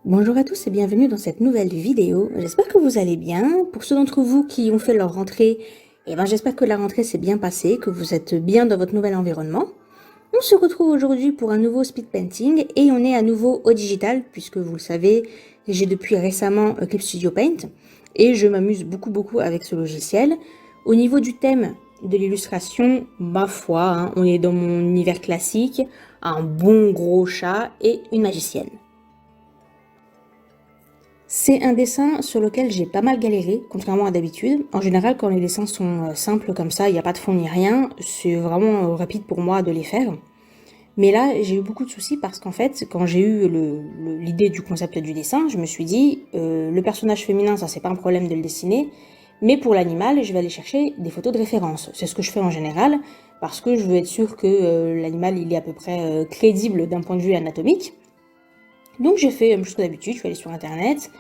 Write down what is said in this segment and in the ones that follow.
Bonjour à tous et bienvenue dans cette nouvelle vidéo. J'espère que vous allez bien. Pour ceux d'entre vous qui ont fait leur rentrée, j'espère que la rentrée s'est bien passée, que vous êtes bien dans votre nouvel environnement. On se retrouve aujourd'hui pour un nouveau speed painting et on est à nouveau au digital puisque vous le savez, j'ai depuis récemment Clip Studio Paint et je m'amuse beaucoup avec ce logiciel. Au niveau du thème de l'illustration, ma foi, on est dans mon univers classique, un bon gros chat et une magicienne. C'est un dessin sur lequel j'ai pas mal galéré, contrairement à d'habitude. En général, quand les dessins sont simples comme ça, il n'y a pas de fond ni rien, c'est vraiment rapide pour moi de les faire. Mais là, j'ai eu beaucoup de soucis parce qu'en fait, quand j'ai eu l'idée du concept du dessin, je me suis dit, le personnage féminin, ça c'est pas un problème de le dessiner, mais pour l'animal, je vais aller chercher des photos de référence. C'est ce que je fais en général, parce que je veux être sûre que l'animal, il est à peu près crédible d'un point de vue anatomique. Donc j'ai fait chose que d'habitude, je suis allée sur internet,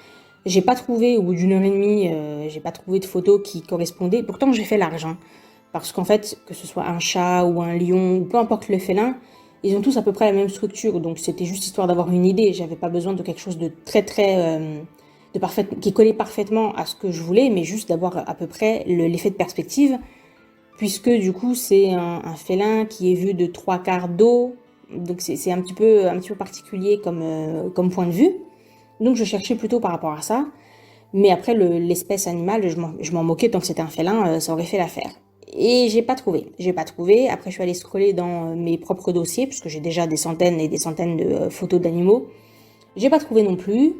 j'ai pas trouvé, au bout d'une heure et demie, j'ai pas trouvé de photos qui correspondaient, pourtant j'ai fait large, parce qu'en fait, que ce soit un chat ou un lion, ou peu importe le félin, ils ont tous à peu près la même structure, donc c'était juste histoire d'avoir une idée, j'avais pas besoin de quelque chose de de parfait, qui collait parfaitement à ce que je voulais, mais juste d'avoir à peu près l'effet de perspective, puisque du coup c'est un félin qui est vu de 3/4 dos, donc c'est un petit peu particulier comme point de vue. Donc je cherchais plutôt par rapport à ça, mais après l'espèce animale, je m'en moquais, tant que c'était un félin, ça aurait fait l'affaire. Et j'ai pas trouvé, après je suis allée scroller dans mes propres dossiers, puisque j'ai déjà des centaines et des centaines de photos d'animaux, j'ai pas trouvé non plus.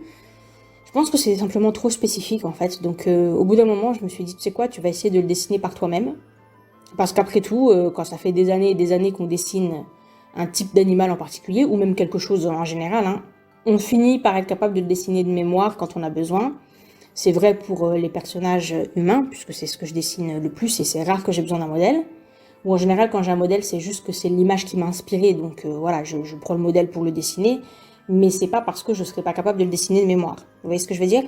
Je pense que c'est simplement trop spécifique en fait, donc au bout d'un moment je me suis dit, tu sais quoi, tu vas essayer de le dessiner par toi-même, parce qu'après tout, quand ça fait des années et des années qu'on dessine un type d'animal en particulier, ou même quelque chose en général, on finit par être capable de le dessiner de mémoire quand on a besoin. C'est vrai pour les personnages humains, puisque c'est ce que je dessine le plus, et c'est rare que j'ai besoin d'un modèle. Ou en général, quand j'ai un modèle, c'est juste que c'est l'image qui m'a inspiré, donc voilà, je prends le modèle pour le dessiner, mais c'est pas parce que je serais pas capable de le dessiner de mémoire. Vous voyez ce que je veux dire?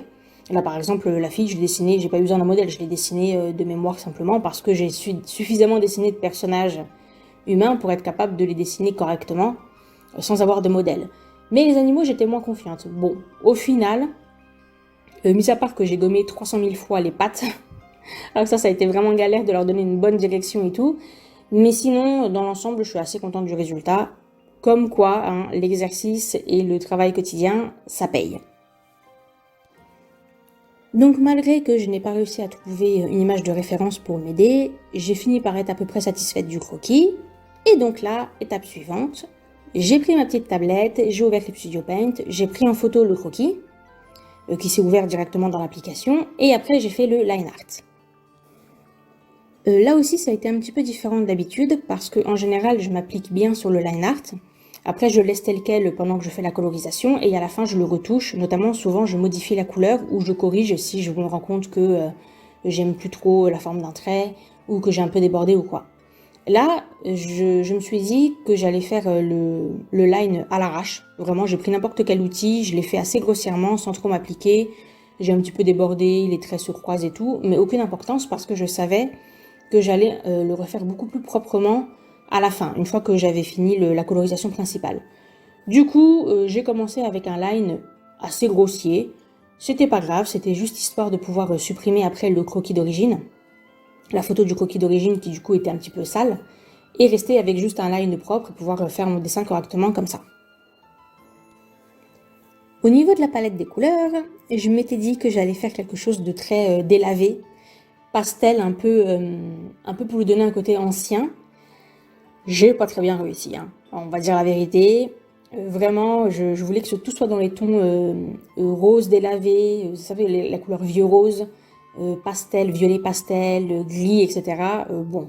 Là, par exemple, la fille, je l'ai dessinée, j'ai pas eu besoin d'un modèle, je l'ai dessinée de mémoire simplement parce que j'ai suffisamment dessiné de personnages humains pour être capable de les dessiner correctement, sans avoir de modèle. Mais les animaux, j'étais moins confiante. Bon, au final, mis à part que j'ai gommé 300 000 fois les pattes, alors ça a été vraiment galère de leur donner une bonne direction et tout, mais sinon, dans l'ensemble, je suis assez contente du résultat. Comme quoi, l'exercice et le travail quotidien, ça paye. Donc malgré que je n'ai pas réussi à trouver une image de référence pour m'aider, j'ai fini par être à peu près satisfaite du croquis. Et donc là, étape suivante, j'ai pris ma petite tablette, j'ai ouvert Clip Studio Paint, j'ai pris en photo le croquis, qui s'est ouvert directement dans l'application, et après j'ai fait le line art. Là aussi, ça a été un petit peu différent d'habitude, parce qu'en général, je m'applique bien sur le line art. Après, je laisse tel quel pendant que je fais la colorisation, et à la fin, je le retouche. Notamment, souvent, je modifie la couleur, ou je corrige si je me rends compte que j'aime plus trop la forme d'un trait, ou que j'ai un peu débordé ou quoi. Là, je me suis dit que j'allais faire le line à l'arrache. Vraiment, j'ai pris n'importe quel outil, je l'ai fait assez grossièrement, sans trop m'appliquer. J'ai un petit peu débordé, les traits se croisent et tout, mais aucune importance parce que je savais que j'allais le refaire beaucoup plus proprement à la fin, une fois que j'avais fini la colorisation principale. Du coup, j'ai commencé avec un line assez grossier. C'était pas grave, c'était juste histoire de pouvoir supprimer après le croquis d'origine, la photo du croquis d'origine qui du coup était un petit peu sale, et rester avec juste un line propre et pouvoir faire mon dessin correctement comme ça. Au niveau de la palette des couleurs, je m'étais dit que j'allais faire quelque chose de très délavé, pastel un peu pour lui donner un côté ancien. J'ai pas très bien réussi, on va dire la vérité. Vraiment, je voulais que tout soit dans les tons rose délavé, vous savez, la couleur vieux rose, pastel, violet pastel, gris, etc. Bon,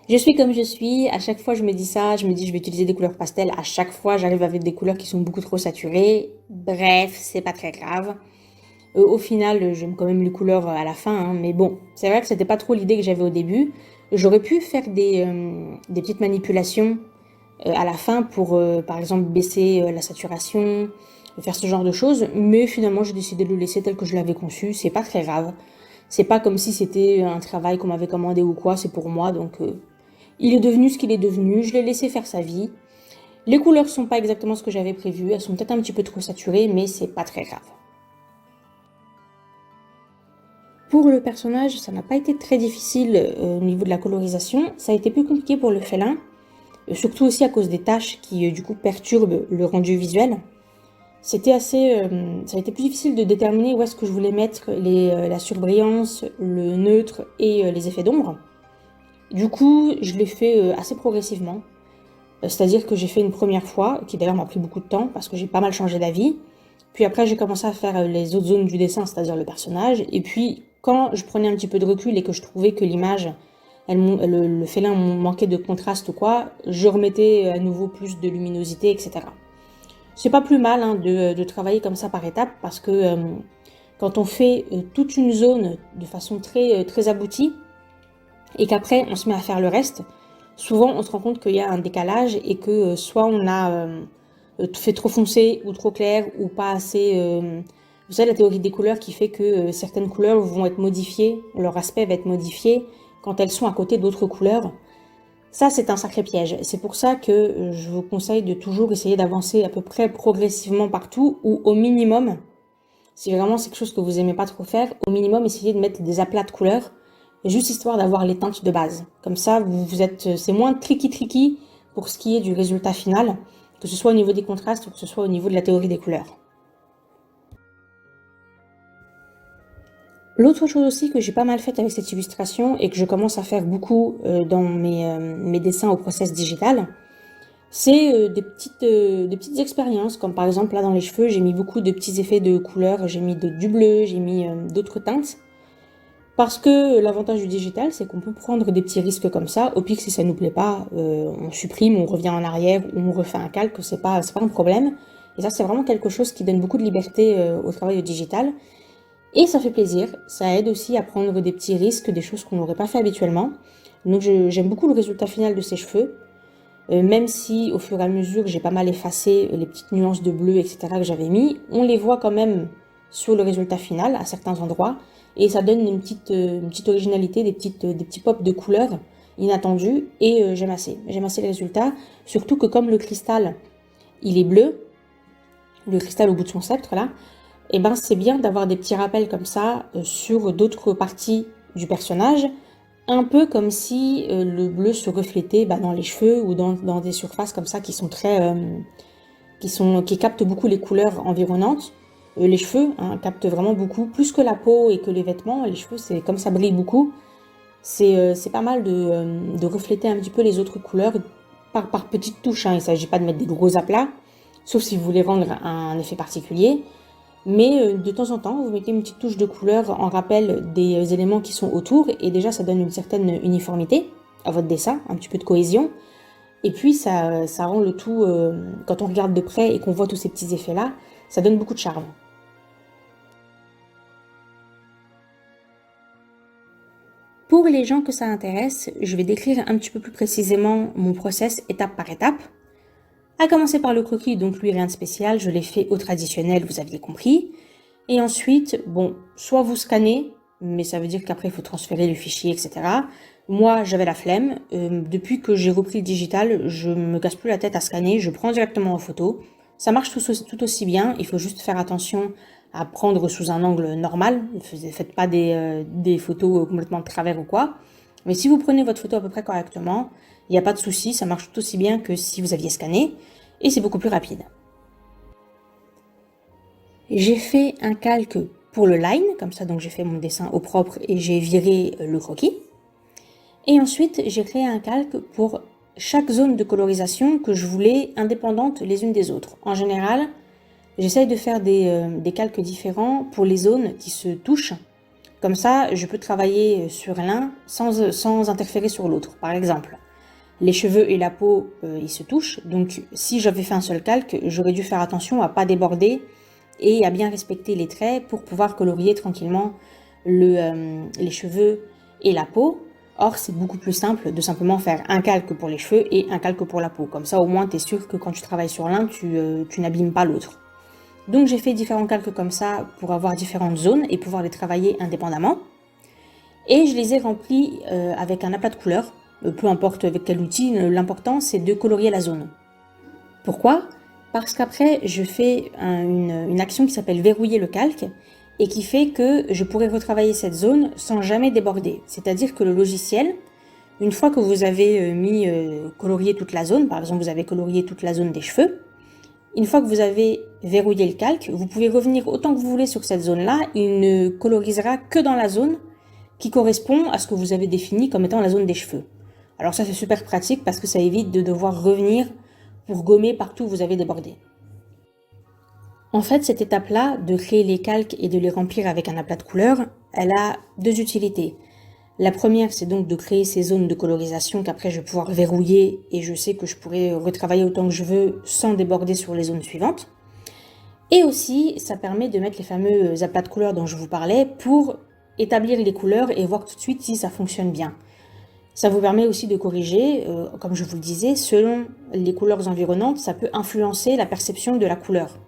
je suis comme je suis, à chaque fois je me dis ça, je me dis je vais utiliser des couleurs pastel, à chaque fois j'arrive avec des couleurs qui sont beaucoup trop saturées. Bref, c'est pas très grave. Au final, j'aime quand même les couleurs à la fin, mais bon, c'est vrai que c'était pas trop l'idée que j'avais au début. J'aurais pu faire des petites manipulations à la fin pour, par exemple, baisser la saturation, faire ce genre de choses, mais finalement, j'ai décidé de le laisser tel que je l'avais conçu. C'est pas très grave. C'est pas comme si c'était un travail qu'on m'avait commandé ou quoi, c'est pour moi, donc il est devenu ce qu'il est devenu. Je l'ai laissé faire sa vie. Les couleurs sont pas exactement ce que j'avais prévu, elles sont peut-être un petit peu trop saturées, mais c'est pas très grave. Pour le personnage, ça n'a pas été très difficile au niveau de la colorisation, ça a été plus compliqué pour le félin, surtout aussi à cause des taches qui du coup perturbent le rendu visuel. Ça a été plus difficile de déterminer où est-ce que je voulais mettre la surbrillance, le neutre et les effets d'ombre. Du coup, je l'ai fait assez progressivement. C'est-à-dire que j'ai fait une première fois, qui d'ailleurs m'a pris beaucoup de temps parce que j'ai pas mal changé d'avis. Puis après, j'ai commencé à faire les autres zones du dessin, c'est-à-dire le personnage. Et puis, quand je prenais un petit peu de recul et que je trouvais que l'image, le félin manquait de contraste ou quoi, je remettais à nouveau plus de luminosité, etc. C'est pas plus mal hein, de travailler comme ça par étapes parce que quand on fait toute une zone de façon très aboutie et qu'après on se met à faire le reste, souvent on se rend compte qu'il y a un décalage et que soit on a fait trop foncé ou trop clair ou pas assez... vous savez la théorie des couleurs qui fait que certaines couleurs vont être modifiées, leur aspect va être modifié quand elles sont à côté d'autres couleurs. Ça, c'est un sacré piège. C'est pour ça que je vous conseille de toujours essayer d'avancer à peu près progressivement partout ou au minimum, si vraiment c'est quelque chose que vous aimez pas trop faire, au minimum essayez de mettre des aplats de couleurs, juste histoire d'avoir les teintes de base. Comme ça, c'est moins tricky pour ce qui est du résultat final, que ce soit au niveau des contrastes ou que ce soit au niveau de la théorie des couleurs. L'autre chose aussi que j'ai pas mal faite avec cette illustration et que je commence à faire beaucoup dans mes dessins au process digital, c'est des petites expériences, comme par exemple là dans les cheveux, j'ai mis beaucoup de petits effets de couleurs, j'ai mis du bleu, j'ai mis d'autres teintes. Parce que l'avantage du digital, c'est qu'on peut prendre des petits risques comme ça. Au pire, si ça nous plaît pas, on supprime, on revient en arrière ou on refait un calque, c'est pas un problème. Et ça, c'est vraiment quelque chose qui donne beaucoup de liberté au travail au digital. Et ça fait plaisir. Ça aide aussi à prendre des petits risques, des choses qu'on n'aurait pas fait habituellement. Donc j'aime beaucoup le résultat final de ces cheveux. Même si au fur et à mesure j'ai pas mal effacé les petites nuances de bleu, etc. que j'avais mis, on les voit quand même sur le résultat final à certains endroits et ça donne une petite originalité, des petits pops de couleurs inattendus et j'aime assez le résultat. Surtout que comme le cristal il est bleu, le cristal au bout de son sceptre là, et ben c'est bien d'avoir des petits rappels comme ça sur d'autres parties du personnage. Un peu comme si le bleu se reflétait dans les cheveux ou dans des surfaces comme ça qui sont qui captent beaucoup les couleurs environnantes. Les cheveux hein, captent vraiment beaucoup, plus que la peau et que les vêtements. Les cheveux, c'est comme ça brille beaucoup. C'est pas mal de refléter un petit peu les autres couleurs par petites touches. Hein. Il ne s'agit pas de mettre des gros aplats, sauf si vous voulez rendre un effet particulier. Mais de temps en temps, vous mettez une petite touche de couleur en rappel des éléments qui sont autour et déjà ça donne une certaine uniformité à votre dessin, un petit peu de cohésion. Et puis ça rend le tout, quand on regarde de près et qu'on voit tous ces petits effets-là, ça donne beaucoup de charme. Pour les gens que ça intéresse, je vais décrire un petit peu plus précisément mon process étape par étape. À commencer par le croquis, donc lui rien de spécial, je l'ai fait au traditionnel, vous aviez compris. Et ensuite, bon, soit vous scannez, mais ça veut dire qu'après il faut transférer le fichier, etc. Moi, j'avais la flemme. Depuis que j'ai repris le digital, je me casse plus la tête à scanner, je prends directement en photo. Ça marche tout aussi bien, il faut juste faire attention à prendre sous un angle normal. Ne faites pas des photos complètement de travers ou quoi. Mais si vous prenez votre photo à peu près correctement, il n'y a pas de souci, ça marche tout aussi bien que si vous aviez scanné, et c'est beaucoup plus rapide. J'ai fait un calque pour le line, comme ça donc j'ai fait mon dessin au propre et j'ai viré le croquis. Et ensuite j'ai créé un calque pour chaque zone de colorisation que je voulais indépendantes les unes des autres. En général, j'essaye de faire des calques différents pour les zones qui se touchent. Comme ça, je peux travailler sur l'un sans interférer sur l'autre. Par exemple, les cheveux et la peau, ils se touchent. Donc, si j'avais fait un seul calque, j'aurais dû faire attention à pas déborder et à bien respecter les traits pour pouvoir colorier tranquillement les cheveux et la peau. Or, c'est beaucoup plus simple de simplement faire un calque pour les cheveux et un calque pour la peau. Comme ça, au moins, tu es sûr que quand tu travailles sur l'un, tu n'abîmes pas l'autre. Donc j'ai fait différents calques comme ça pour avoir différentes zones et pouvoir les travailler indépendamment. Et je les ai remplis avec un aplat de couleurs, peu importe avec quel outil, l'important c'est de colorier la zone. Pourquoi? Parce qu'après, je fais une action qui s'appelle verrouiller le calque et qui fait que je pourrai retravailler cette zone sans jamais déborder. C'est-à-dire que le logiciel, une fois que vous avez colorié toute la zone, par exemple vous avez colorié toute la zone des cheveux, une fois que vous avez verrouillé le calque, vous pouvez revenir autant que vous voulez sur cette zone-là, il ne colorisera que dans la zone qui correspond à ce que vous avez défini comme étant la zone des cheveux. Alors ça c'est super pratique parce que ça évite de devoir revenir pour gommer partout où vous avez débordé. En fait, cette étape-là, de créer les calques et de les remplir avec un aplat de couleur, elle a deux utilités. La première, c'est donc de créer ces zones de colorisation qu'après je vais pouvoir verrouiller et je sais que je pourrai retravailler autant que je veux sans déborder sur les zones suivantes. Et aussi, ça permet de mettre les fameux aplats de couleurs dont je vous parlais pour établir les couleurs et voir tout de suite si ça fonctionne bien. Ça vous permet aussi de corriger, comme je vous le disais, selon les couleurs environnantes, ça peut influencer la perception de la couleur.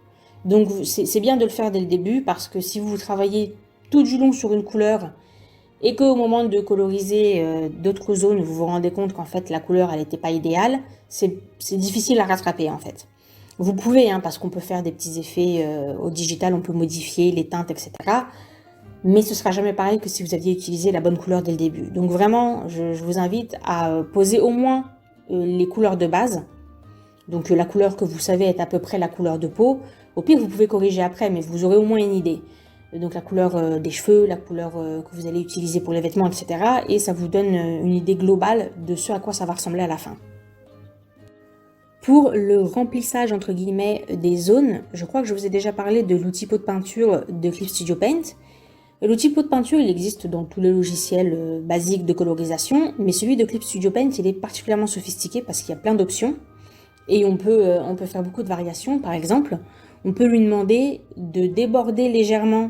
Donc c'est bien de le faire dès le début parce que si vous travaillez tout du long sur une couleur et qu'au moment de coloriser d'autres zones, vous vous rendez compte qu'en fait la couleur elle n'était pas idéale, c'est difficile à rattraper en fait. Vous pouvez, hein, parce qu'on peut faire des petits effets au digital, on peut modifier les teintes, etc. Mais ce sera jamais pareil que si vous aviez utilisé la bonne couleur dès le début. Donc vraiment, je vous invite à poser au moins les couleurs de base. Donc la couleur que vous savez est à peu près la couleur de peau. Au pire, vous pouvez corriger après, mais vous aurez au moins une idée. Donc la couleur des cheveux, la couleur que vous allez utiliser pour les vêtements, etc. Et ça vous donne une idée globale de ce à quoi ça va ressembler à la fin. Pour le remplissage entre guillemets des zones, je crois que je vous ai déjà parlé de l'outil pot de peinture de Clip Studio Paint. L'outil pot de peinture, il existe dans tous les logiciels basiques de colorisation, mais celui de Clip Studio Paint, il est particulièrement sophistiqué parce qu'il y a plein d'options et on peut faire beaucoup de variations. Par exemple, on peut lui demander de déborder légèrement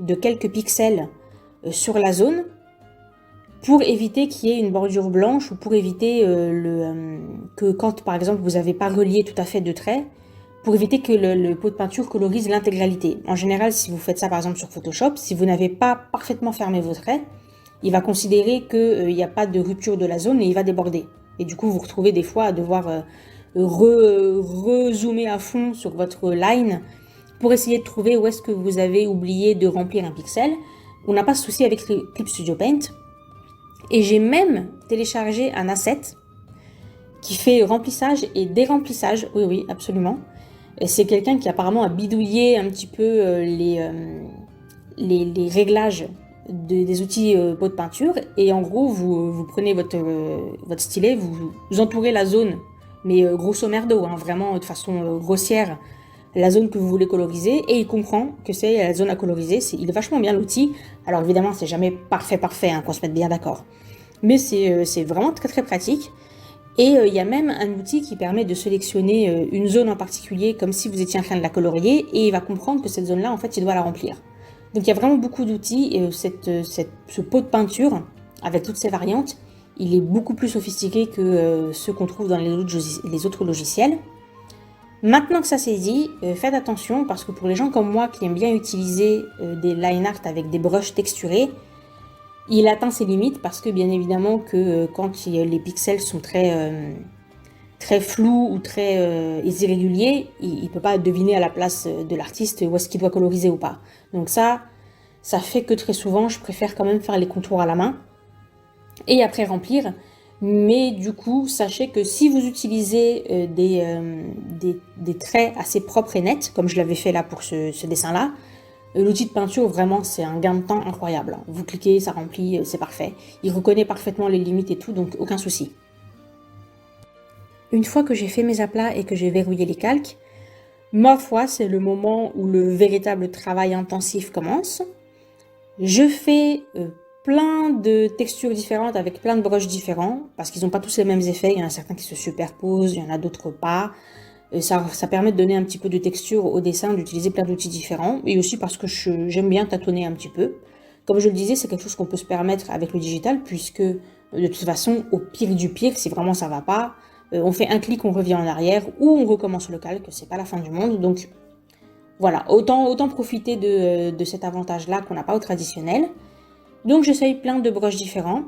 de quelques pixels sur la zone pour éviter qu'il y ait une bordure blanche ou pour éviter que quand, par exemple, vous n'avez pas relié tout à fait de traits, pour éviter que le pot de peinture colorise l'intégralité. En général, si vous faites ça par exemple sur Photoshop, si vous n'avez pas parfaitement fermé vos traits, il va considérer qu'il n'y a pas de rupture de la zone et il va déborder. Et du coup, vous vous retrouvez des fois à devoir re-zoomer à fond sur votre line pour essayer de trouver où est-ce que vous avez oublié de remplir un pixel. On n'a pas de souci avec Clip Studio Paint. Et j'ai même téléchargé un asset qui fait remplissage et déremplissage. Oui, oui, absolument. C'est quelqu'un qui apparemment a bidouillé un petit peu les réglages des outils pot de peinture. Et en gros, vous prenez votre stylet, vous entourez la zone, mais grosso merdo, hein, vraiment de façon grossière, la zone que vous voulez coloriser. Et il comprend que c'est la zone à coloriser. Il est vachement bien l'outil. Alors évidemment, c'est jamais parfait, hein, qu'on se mette bien d'accord. Mais c'est vraiment très très pratique. Et il y a même un outil qui permet de sélectionner une zone en particulier comme si vous étiez en train de la colorier et il va comprendre que cette zone-là, en fait, il doit la remplir. Donc il y a vraiment beaucoup d'outils et ce pot de peinture, avec toutes ces variantes, il est beaucoup plus sophistiqué que ceux qu'on trouve dans les autres logiciels. Maintenant que ça c'est dit, faites attention parce que pour les gens comme moi qui aiment bien utiliser des line art avec des brushes texturés, il atteint ses limites parce que bien évidemment que quand les pixels sont très flous ou très irréguliers, il ne peut pas deviner à la place de l'artiste où est-ce qu'il doit coloriser ou pas. Donc ça fait que très souvent, je préfère quand même faire les contours à la main et après remplir. Mais du coup, sachez que si vous utilisez des traits assez propres et nets, comme je l'avais fait là pour ce dessin-là, l'outil de peinture, vraiment, c'est un gain de temps incroyable. Vous cliquez, ça remplit, c'est parfait. Il reconnaît parfaitement les limites et tout, donc aucun souci. Une fois que j'ai fait mes aplats et que j'ai verrouillé les calques, ma foi, c'est le moment où le véritable travail intensif commence. Je fais plein de textures différentes avec plein de brushes différents, parce qu'ils n'ont pas tous les mêmes effets. Il y en a certains qui se superposent, il y en a d'autres pas. Ça permet de donner un petit peu de texture au dessin, d'utiliser plein d'outils différents, et aussi parce que j'aime bien tâtonner un petit peu. Comme je le disais, c'est quelque chose qu'on peut se permettre avec le digital, puisque de toute façon, au pire du pire, si vraiment ça va pas, on fait un clic, on revient en arrière, ou on recommence le calque, c'est pas la fin du monde. Donc voilà, autant profiter de cet avantage-là qu'on n'a pas au traditionnel. Donc j'essaye plein de brushes différents.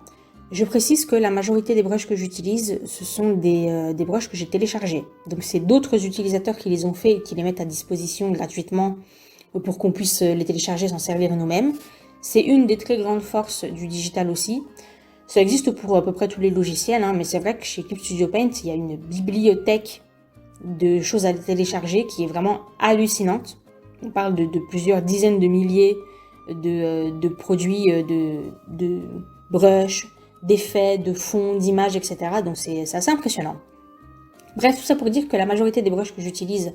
Je précise que la majorité des brushes que j'utilise, ce sont des brushes que j'ai téléchargées. Donc c'est d'autres utilisateurs qui les ont fait et qui les mettent à disposition gratuitement pour qu'on puisse les télécharger et s'en servir nous-mêmes. C'est une des très grandes forces du digital aussi. Ça existe pour à peu près tous les logiciels, hein, mais c'est vrai que chez Clip Studio Paint, il y a une bibliothèque de choses à télécharger qui est vraiment hallucinante. On parle de plusieurs dizaines de milliers de produits, de brushes, d'effets, de fonds, d'images, etc. Donc c'est assez impressionnant. Bref, tout ça pour dire que la majorité des brushes que j'utilise,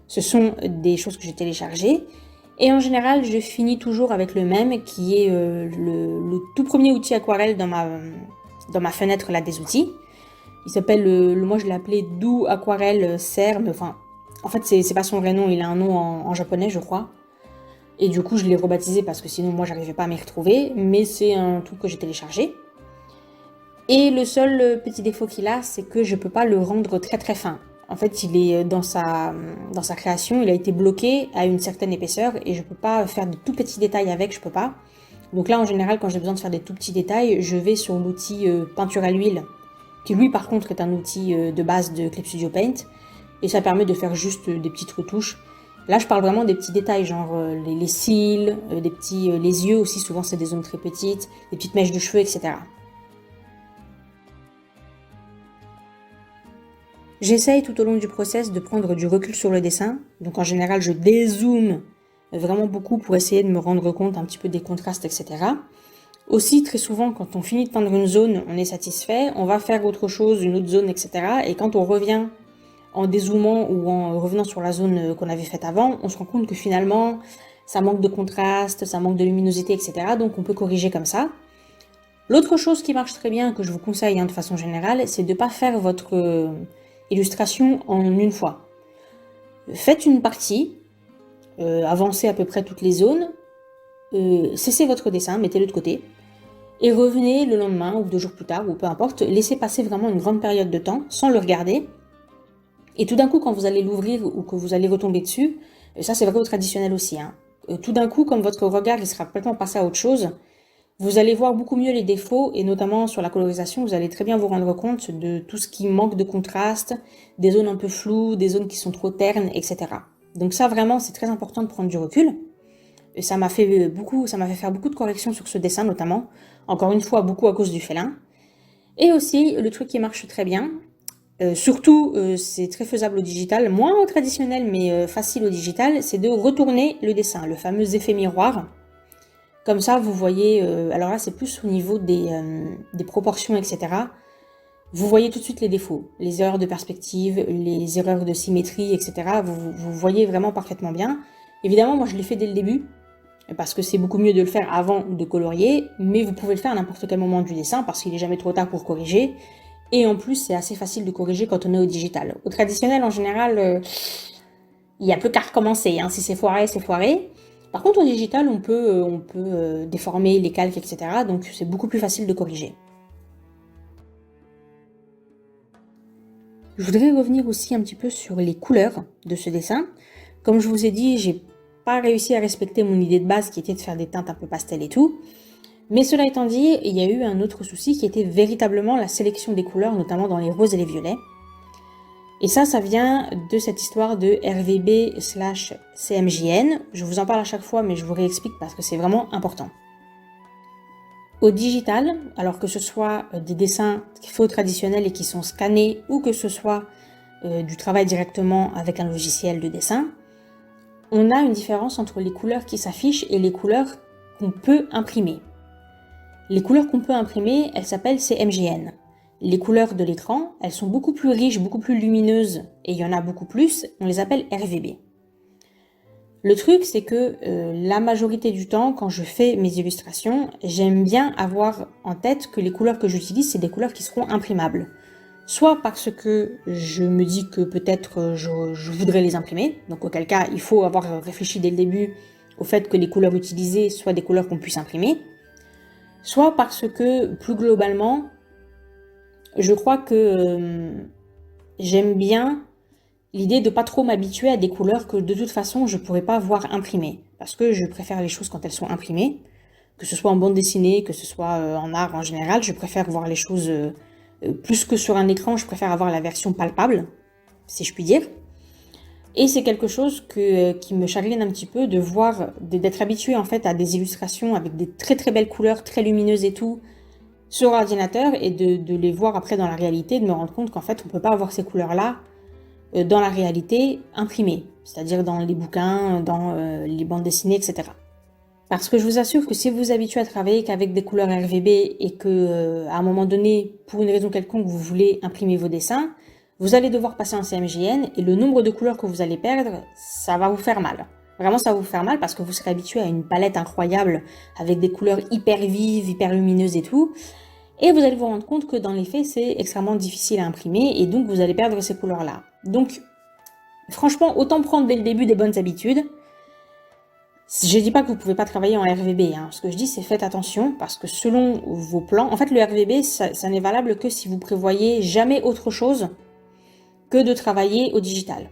ce sont des choses que j'ai téléchargées. Et en général, je finis toujours avec le même, qui est le tout premier outil aquarelle dans ma fenêtre là des outils. Il s'appelle, moi je l'ai appelé Do Aquarelle Serre, mais enfin, en fait c'est pas son vrai nom, il a un nom en japonais je crois. Et du coup je l'ai rebaptisé parce que sinon moi j'arrivais pas à m'y retrouver, mais c'est un truc que j'ai téléchargé. Et le seul petit défaut qu'il a, c'est que je peux pas le rendre très très fin. En fait, il est dans sa création, il a été bloqué à une certaine épaisseur et je peux pas faire de tout petits détails avec, je peux pas. Donc là, en général, quand j'ai besoin de faire des tout petits détails, je vais sur l'outil peinture à l'huile, qui lui, par contre, est un outil de base de Clip Studio Paint, et ça permet de faire juste des petites retouches. Là, je parle vraiment des petits détails, genre les cils, les yeux aussi, souvent c'est des zones très petites, des petites mèches de cheveux, etc. J'essaye tout au long du process de prendre du recul sur le dessin. Donc en général, je dézoome vraiment beaucoup pour essayer de me rendre compte un petit peu des contrastes, etc. Aussi, très souvent, quand on finit de peindre une zone, on est satisfait, on va faire autre chose, une autre zone, etc. Et quand on revient en dézoomant ou en revenant sur la zone qu'on avait faite avant, on se rend compte que finalement, ça manque de contraste, ça manque de luminosité, etc. Donc on peut corriger comme ça. L'autre chose qui marche très bien, que je vous conseille de façon générale, c'est de ne pas faire votre illustration en une fois. Faites une partie, avancez à peu près toutes les zones, cessez votre dessin, mettez-le de côté, et revenez le lendemain ou 2 jours plus tard, ou peu importe, laissez passer vraiment une grande période de temps sans le regarder, et tout d'un coup, quand vous allez l'ouvrir ou que vous allez retomber dessus, ça c'est vrai au traditionnel aussi, hein, tout d'un coup, comme votre regard il sera complètement passé à autre chose, vous allez voir beaucoup mieux les défauts, et notamment sur la colorisation, vous allez très bien vous rendre compte de tout ce qui manque de contraste, des zones un peu floues, des zones qui sont trop ternes, etc. Donc ça vraiment, c'est très important de prendre du recul. Et ça m'a fait faire beaucoup de corrections sur ce dessin notamment. Encore une fois, beaucoup à cause du félin. Et aussi, le truc qui marche très bien, surtout c'est très faisable au digital, moins au traditionnel mais facile au digital, c'est de retourner le dessin, le fameux effet miroir. Comme ça, vous voyez, alors là c'est plus au niveau des proportions, etc. Vous voyez tout de suite les défauts, les erreurs de perspective, les erreurs de symétrie, etc. Vous voyez vraiment parfaitement bien. Évidemment, moi je l'ai fait dès le début, parce que c'est beaucoup mieux de le faire avant de colorier, mais vous pouvez le faire à n'importe quel moment du dessin, parce qu'il n'est jamais trop tard pour corriger. Et en plus, c'est assez facile de corriger quand on est au digital. Au traditionnel, en général, il n'y a plus qu'à recommencer, hein. Si c'est foiré, c'est foiré. Par contre, au digital, on peut déformer les calques, etc. Donc, c'est beaucoup plus facile de corriger. Je voudrais revenir aussi un petit peu sur les couleurs de ce dessin. Comme je vous ai dit, j'ai pas réussi à respecter mon idée de base qui était de faire des teintes un peu pastel et tout. Mais cela étant dit, il y a eu un autre souci qui était véritablement la sélection des couleurs, notamment dans les roses et les violets. Et ça vient de cette histoire de RVB/CMJN. Je vous en parle à chaque fois, mais je vous réexplique parce que c'est vraiment important. Au digital, alors que ce soit des dessins faits au traditionnel et qui sont scannés, ou que ce soit du travail directement avec un logiciel de dessin, on a une différence entre les couleurs qui s'affichent et les couleurs qu'on peut imprimer. Les couleurs qu'on peut imprimer, elles s'appellent CMJN. Les couleurs de l'écran, elles sont beaucoup plus riches, beaucoup plus lumineuses, et il y en a beaucoup plus, on les appelle RVB. Le truc, c'est que la majorité du temps, quand je fais mes illustrations, j'aime bien avoir en tête que les couleurs que j'utilise, c'est des couleurs qui seront imprimables. Soit parce que je me dis que peut-être je voudrais les imprimer, donc auquel cas, il faut avoir réfléchi dès le début au fait que les couleurs utilisées soient des couleurs qu'on puisse imprimer, soit parce que, plus globalement, je crois que j'aime bien l'idée de pas trop m'habituer à des couleurs que de toute façon je pourrais pas voir imprimées. Parce que je préfère les choses quand elles sont imprimées, que ce soit en bande dessinée, que ce soit en art en général, je préfère voir les choses plus que sur un écran, je préfère avoir la version palpable, si je puis dire. Et c'est quelque chose qui me chagrine un petit peu de voir, d'être habitué en fait à des illustrations avec des très très belles couleurs, très lumineuses et tout, sur ordinateur, et de les voir après dans la réalité, de me rendre compte qu'en fait on peut pas avoir ces couleurs-là dans la réalité imprimées, c'est-à-dire dans les bouquins, dans les bandes dessinées, etc. Parce que je vous assure que si vous vous habituez à travailler qu'avec des couleurs RGB et que à un moment donné, pour une raison quelconque, vous voulez imprimer vos dessins, vous allez devoir passer en CMJN et le nombre de couleurs que vous allez perdre, ça va vous faire mal. Vraiment, ça va vous faire mal parce que vous serez habitué à une palette incroyable avec des couleurs hyper vives, hyper lumineuses et tout. Et vous allez vous rendre compte que dans les faits, c'est extrêmement difficile à imprimer et donc vous allez perdre ces couleurs-là. Donc, franchement, autant prendre dès le début des bonnes habitudes. Je dis pas que vous pouvez pas travailler en RVB, hein. Ce que je dis, c'est faites attention parce que selon vos plans, en fait, le RVB, ça n'est valable que si vous prévoyez jamais autre chose que de travailler au digital.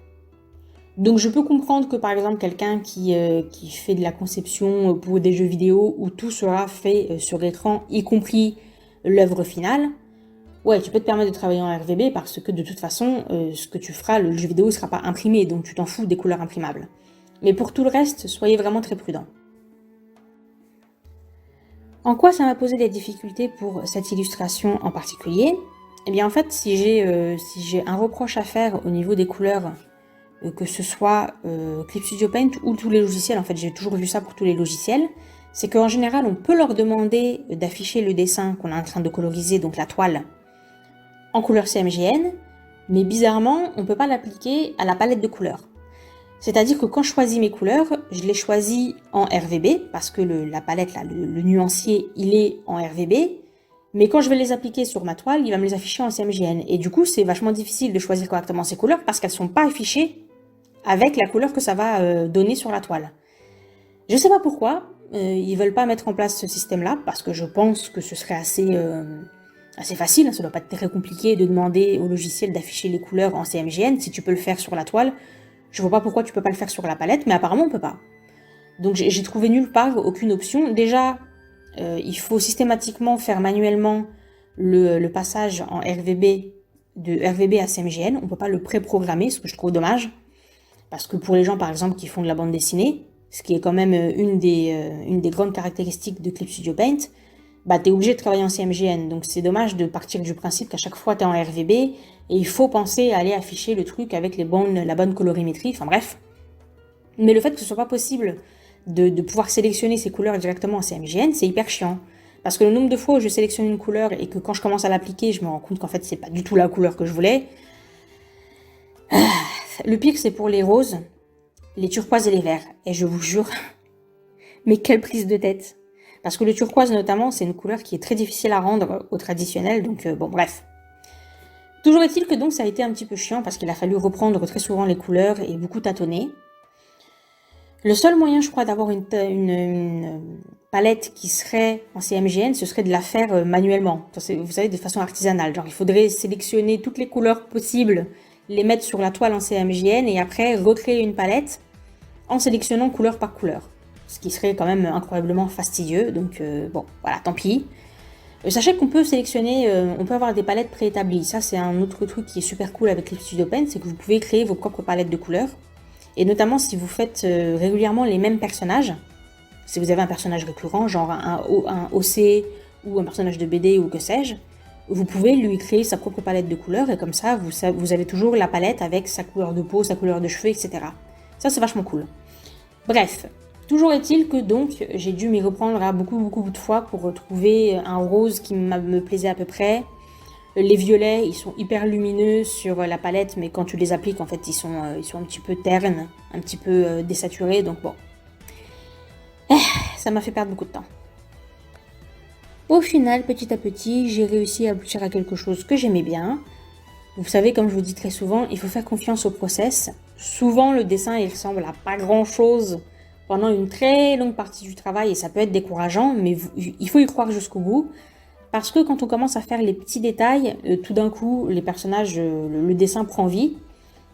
Donc je peux comprendre que par exemple quelqu'un qui fait de la conception pour des jeux vidéo où tout sera fait sur écran, y compris l'œuvre finale, ouais, tu peux te permettre de travailler en RVB parce que de toute façon, ce que tu feras, le jeu vidéo ne sera pas imprimé, donc tu t'en fous des couleurs imprimables. Mais pour tout le reste, soyez vraiment très prudents. En quoi ça m'a posé des difficultés pour cette illustration en particulier? Eh bien en fait, si j'ai un reproche à faire au niveau des couleurs, que ce soit Clip Studio Paint ou tous les logiciels, en fait j'ai toujours vu ça pour tous les logiciels, c'est qu'en général on peut leur demander d'afficher le dessin qu'on est en train de coloriser, donc la toile, en couleur CMJN, mais bizarrement on ne peut pas l'appliquer à la palette de couleurs. C'est-à-dire que quand je choisis mes couleurs, je les choisis en RVB, parce que la palette, là, le nuancier, il est en RVB, mais quand je vais les appliquer sur ma toile, il va me les afficher en CMJN. Et du coup, c'est vachement difficile de choisir correctement ces couleurs, parce qu'elles ne sont pas affichées avec la couleur que ça va donner sur la toile. Je ne sais pas pourquoi, ils veulent pas mettre en place ce système-là, parce que je pense que ce serait assez facile, hein, ça doit pas être très compliqué de demander au logiciel d'afficher les couleurs en CMJN, si tu peux le faire sur la toile. Je vois pas pourquoi tu peux pas le faire sur la palette, mais apparemment on peut pas. Donc j'ai trouvé nulle part aucune option. Déjà, il faut systématiquement faire manuellement le passage en RVB, de RVB à CMJN. On peut pas le préprogrammer, ce que je trouve dommage. Parce que pour les gens, par exemple, qui font de la bande dessinée, ce qui est quand même une des grandes caractéristiques de Clip Studio Paint, bah t'es obligé de travailler en CMJN. Donc c'est dommage de partir du principe qu'à chaque fois t'es en RVB, et il faut penser à aller afficher le truc avec la bonne colorimétrie, enfin bref. Mais le fait que ce soit pas possible de pouvoir sélectionner ces couleurs directement en CMJN, c'est hyper chiant. Parce que le nombre de fois où je sélectionne une couleur et que quand je commence à l'appliquer, je me rends compte qu'en fait c'est pas du tout la couleur que je voulais. Le pire c'est pour les roses, les turquoises et les verts. Et je vous jure, mais quelle prise de tête. Parce que le turquoise notamment, c'est une couleur qui est très difficile à rendre au traditionnel, donc bon bref. Toujours est-il que donc ça a été un petit peu chiant parce qu'il a fallu reprendre très souvent les couleurs et beaucoup tâtonner. Le seul moyen, je crois, d'avoir une palette qui serait en CMJN, ce serait de la faire manuellement. Vous savez, de façon artisanale. Genre, il faudrait sélectionner toutes les couleurs possibles, les mettre sur la toile en CMJN et après recréer une palette en sélectionnant couleur par couleur. Ce qui serait quand même incroyablement fastidieux. Donc bon, voilà, tant pis. Sachez qu'on peut sélectionner, on peut avoir des palettes préétablies. Ça, c'est un autre truc qui est super cool avec Clip Studio Paint, c'est que vous pouvez créer vos propres palettes de couleurs. Et notamment si vous faites régulièrement les mêmes personnages, si vous avez un personnage récurrent, genre un OC ou un personnage de BD ou que sais-je, vous pouvez lui créer sa propre palette de couleurs et comme ça, vous avez toujours la palette avec sa couleur de peau, sa couleur de cheveux, etc. Ça, c'est vachement cool. Bref. Toujours est-il que donc j'ai dû m'y reprendre à beaucoup de fois pour retrouver un rose qui me plaisait à peu près. Les violets, ils sont hyper lumineux sur la palette, mais quand tu les appliques, en fait, ils sont un petit peu ternes, un petit peu désaturés, donc bon. Ça m'a fait perdre beaucoup de temps. Au final, petit à petit, j'ai réussi à aboutir à quelque chose que j'aimais bien. Vous savez, comme je vous dis très souvent, il faut faire confiance au process. Souvent, le dessin, il ressemble à pas grand-chose pendant une très longue partie du travail et ça peut être décourageant, mais il faut y croire jusqu'au bout. Parce que quand on commence à faire les petits détails, tout d'un coup, les personnages, le dessin prend vie.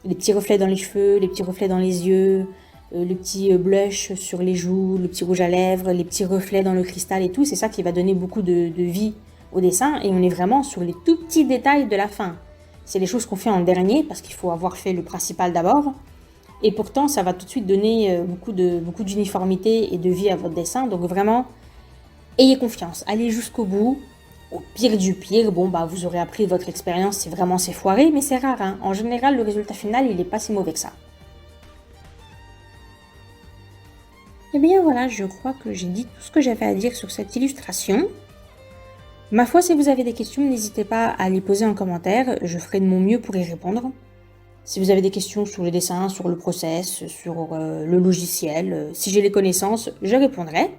Les petits reflets dans les cheveux, les petits reflets dans les yeux, le petit blush sur les joues, le petit rouge à lèvres, les petits reflets dans le cristal et tout. C'est ça qui va donner beaucoup de vie au dessin. Et on est vraiment sur les tout petits détails de la fin. C'est les choses qu'on fait en dernier parce qu'il faut avoir fait le principal d'abord. Et pourtant, ça va tout de suite donner beaucoup d'uniformité et de vie à votre dessin. Donc vraiment, ayez confiance, allez jusqu'au bout. Au pire du pire, bon bah vous aurez appris de votre expérience si vraiment c'est foiré, mais c'est rare. Hein. En général, le résultat final, il n'est pas si mauvais que ça. Et bien voilà, je crois que j'ai dit tout ce que j'avais à dire sur cette illustration. Ma foi, si vous avez des questions, n'hésitez pas à les poser en commentaire, je ferai de mon mieux pour y répondre. Si vous avez des questions sur le dessin, sur le process, sur le logiciel, si j'ai les connaissances, je répondrai.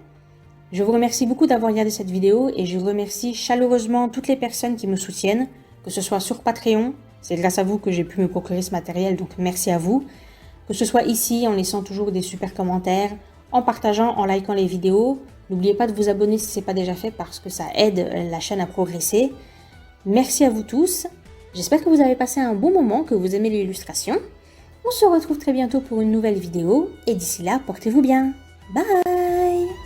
Je vous remercie beaucoup d'avoir regardé cette vidéo et je remercie chaleureusement toutes les personnes qui me soutiennent, que ce soit sur Patreon, c'est grâce à vous que j'ai pu me procurer ce matériel, donc merci à vous. Que ce soit ici en laissant toujours des super commentaires, en partageant, en likant les vidéos. N'oubliez pas de vous abonner si ce n'est pas déjà fait parce que ça aide la chaîne à progresser. Merci à vous tous. J'espère que vous avez passé un bon moment, que vous aimez l'illustration. On se retrouve très bientôt pour une nouvelle vidéo et d'ici là, portez-vous bien. Bye!